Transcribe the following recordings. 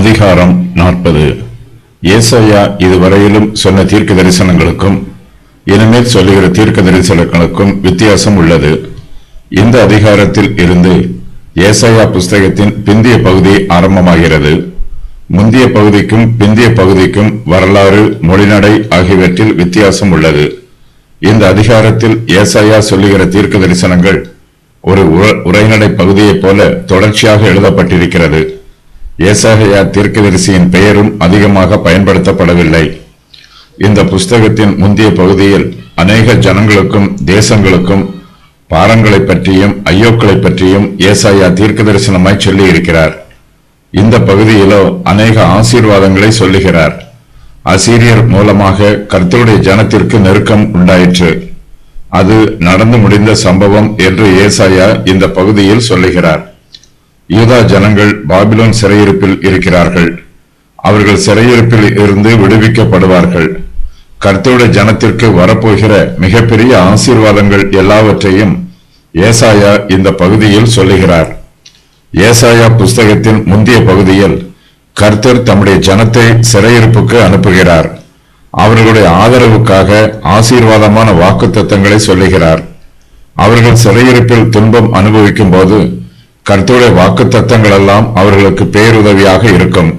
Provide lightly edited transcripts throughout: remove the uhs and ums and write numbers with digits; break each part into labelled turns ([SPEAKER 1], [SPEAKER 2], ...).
[SPEAKER 1] அதிகாரம் 40. ஏசாயா இதுவரையிலும் சொன்ன தீர்க்க தரிசனங்களுக்கும் இனிமேல் சொல்லுகிற தீர்க்க தரிசனங்களுக்கும் வித்தியாசம் உள்ளது. இந்த அதிகாரத்தில் இருந்து ஏசாயா புஸ்தகத்தின் பிந்திய பகுதி ஆரம்பமாகிறது. முந்திய பகுதிக்கும் பிந்திய பகுதிக்கும் வரலாறு, மொழிநடை ஆகியவற்றில் வித்தியாசம் உள்ளது. இந்த அதிகாரத்தில் ஏசாயா சொல்லுகிற தீர்க்க தரிசனங்கள் ஒரு உரைநடை பகுதியைப் போல தொடர்ச்சியாக எழுதப்பட்டிருக்கிறது. ஏசாயா தீர்க்கதரிசியின் பெயரும் அதிகமாக பயன்படுத்தப்படவில்லை. இந்த புஸ்தகத்தின் முந்திய பகுதியில் அநேக ஜனங்களுக்கும் தேசங்களுக்கும் பாரங்களை பற்றியும் ஐயோக்களை பற்றியும் ஏசாயா தீர்க்க தரிசனமாய் சொல்லி இருக்கிறார். இந்த பகுதியிலோ அநேக ஆசீர்வாதங்களை சொல்லுகிறார். அசீரியர் மூலமாக கர்த்தருடைய ஜனத்திற்கு நெருக்கம் உண்டாயிற்று. அது நடந்து முடிந்த சம்பவம் என்று ஏசாயா இந்த பகுதியில் சொல்லுகிறார். யூதா ஜனங்கள் பாபிலோன் சிறையிருப்பில் இருக்கிறார்கள். அவர்கள் சிறையிருப்பில் இருந்து விடுவிக்கப்படுவார்கள். கர்த்தருடைய ஜனத்திற்கு வரப்போகிற மிகப்பெரிய ஆசீர்வாதங்கள் எல்லாவற்றையும் ஏசாயா இந்த பகுதியில் சொல்லுகிறார். ஏசாயா புஸ்தகத்தின் முந்திய பகுதியில் கர்த்தர் தம்முடைய ஜனத்தை சிறையிருப்புக்கு அனுப்புகிறார். அவர்களுடைய ஆதரவுக்காக ஆசீர்வாதமான வாக்குத்தத்தங்களை சொல்லுகிறார். அவர்கள் சிறையிருப்பில் துன்பம் அனுபவிக்கும் போது கர்த்தருடைய வாக்குத்தத்தங்கள் எல்லாம் அவர்களுக்கு பேருதவியாக இருக்கும்.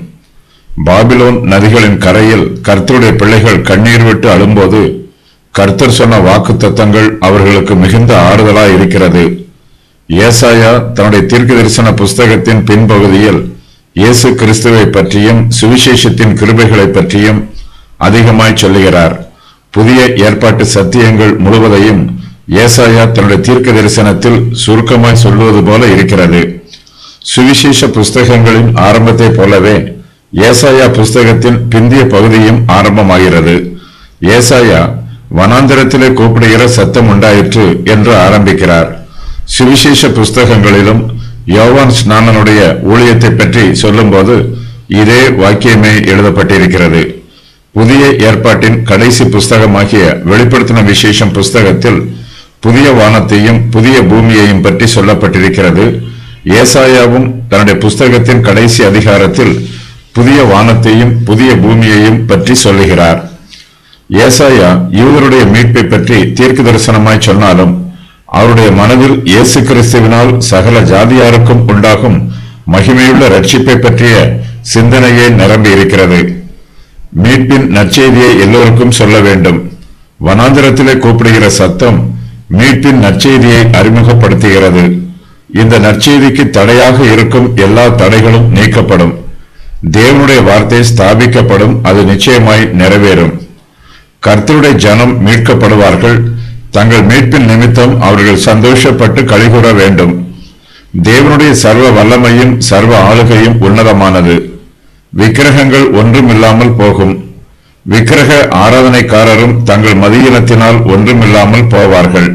[SPEAKER 1] பாபிலோன் நதிகளின் கரையில் கர்த்தருடைய பிள்ளைகள் கண்ணீர் விட்டு அழும்போது கர்த்தர் சொன்ன வாக்குத்தத்தங்கள் அவர்களுக்கு மிகுந்த ஆறுதலாய் இருக்கிறது. ஏசாயா தன்னுடைய தீர்க்க தரிசன புஸ்தகத்தின் பின்பகுதியில் இயேசு கிறிஸ்துவை பற்றியும் சுவிசேஷத்தின் கிருபைகளை பற்றியும் அதிகமாய் சொல்லுகிறார். புதிய ஏற்பாட்டு சத்தியங்கள் முழுவதையும் ஏசாயா தன்னுடைய தீர்க்க தரிசனத்தில் சுருக்கமாய் சொல்லுவது போல இருக்கிறது. சுவிசேஷ புஸ்தகங்களின் ஆரம்பத்தை போலவே ஏசாயா புஸ்தகத்தின் பிந்திய பகுதியும் ஆரம்பமாகிறது. ஏசாயா வனாந்தரத்திலே கூப்பிடுகிற சத்தம் உண்டாயிற்று என்று ஆரம்பிக்கிறார். சுவிசேஷ புஸ்தகங்களிலும் யோவான் ஸ்நானனுடைய ஊழியத்தை பற்றி சொல்லும் போது இதே வாக்கியமே எழுதப்பட்டிருக்கிறது. புதிய ஏற்பாட்டின் கடைசி புஸ்தகமாகிய வெளிப்படுத்தின விசேஷம் புஸ்தகத்தில் புதிய வானத்தையும் புதிய பூமியையும் பற்றி சொல்லப்பட்டிருக்கிறது. ஏசாயாவும் தன்னுடைய புஸ்தகத்தின் கடைசி அதிகாரத்தில் புதிய வானத்தையும் புதிய பூமியையும் பற்றி சொல்லுகிறார். ஏசாயா யூதருடைய மீட்பை பற்றி தீர்க்க தரிசனமாய் சொன்னாலும் அவருடைய மனதில் இயேசு கிறிஸ்துவினால் சகல ஜாதியாருக்கும் உண்டாகும் மகிமையுள்ள ரட்சிப்பை பற்றிய சிந்தனையே நிரம்பி இருக்கிறது. மீட்பின் நற்செய்தியை எல்லோருக்கும் சொல்ல வேண்டும். வனாந்திரத்திலே கூப்பிடுகிற சத்தம் மீட்பின் நற்செய்தியை அறிமுகப்படுத்துகிறது. இந்த நற்செய்திக்கு தடையாக இருக்கும் எல்லா தடைகளும் நீக்கப்படும். தேவனுடைய வார்த்தை ஸ்தாபிக்கப்படும். அது நிச்சயமாய் நிறைவேறும். கர்த்தருடைய ஜனம் மீட்கப்படுவார்கள். தங்கள் மீட்பின் நிமித்தம் அவர்கள் சந்தோஷப்பட்டு களிகூற வேண்டும். தேவனுடைய சர்வ வல்லமையும் சர்வ ஆளுகையும் உன்னதமானது. விக்கிரகங்கள் ஒன்றுமில்லாமல் போகும். விக்கிரக ஆராதனைக்காரரும் தங்கள் மதியினத்தினால் ஒன்றுமில்லாமல் போவார்கள்.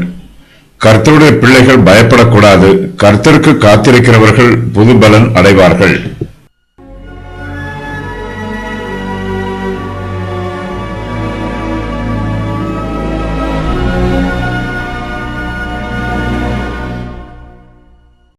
[SPEAKER 1] கர்த்தருடைய பிள்ளைகள் பயப்படக்கூடாது. கர்த்தருக்கு காத்திருக்கிறவர்கள் புது பலன் அடைவார்கள்.